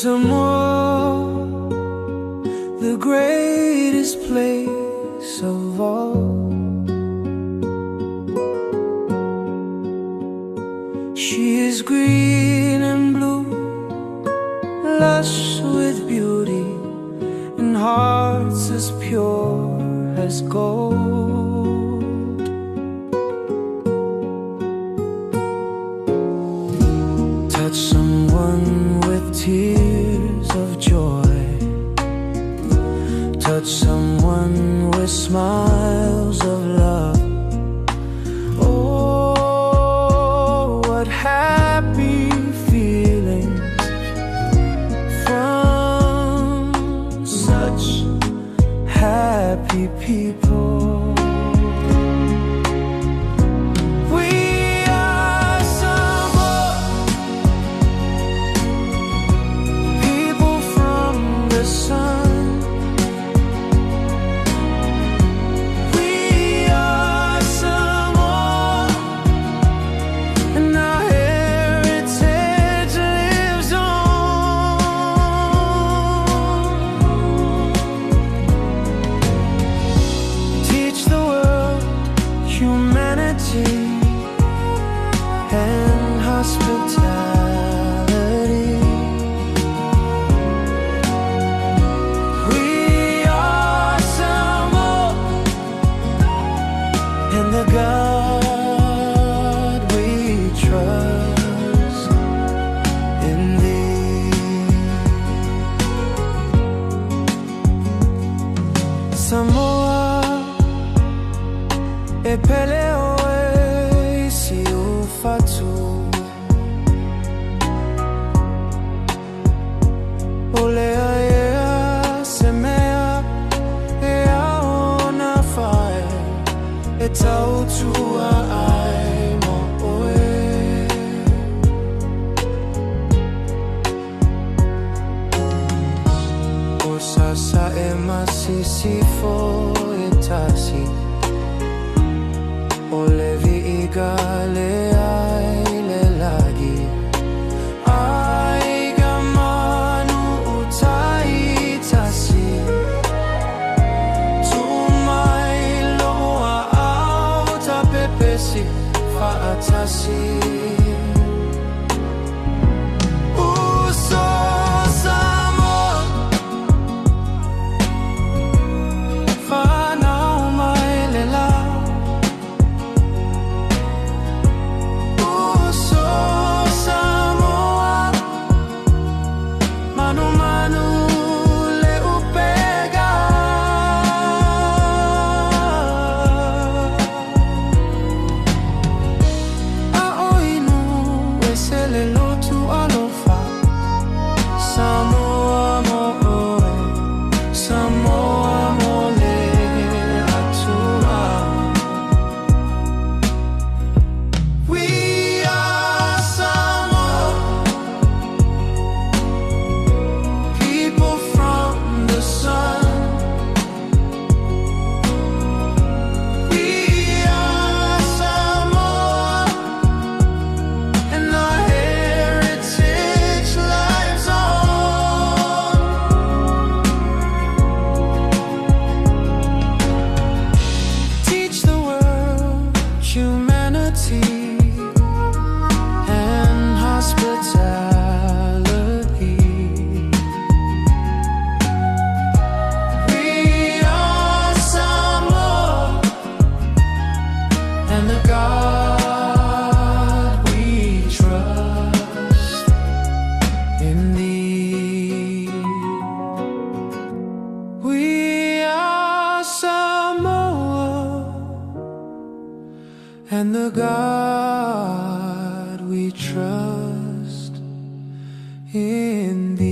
Samoa, the greatest place of all. She is green and blue, lush with beauty, and hearts as pure as gold. Touch someone with tears of joy, touch someone with smiles of love. Oh, what happy feelings from such happy people. And hospitality. We are Samoa, and the God we trust in Thee. Samoa, e peleo fatu olea ea semea ea ona fae e tautua ai mo oe. O sasa e masisi fo e tasi o levi igale fa'atasi. Uso Samoa, whanau mai le la. Uso Samoa, manu manu le upega. And hospitality. We are Samoa, and the God we trust in Thee. We are Samoa, and the God we trust in Thee.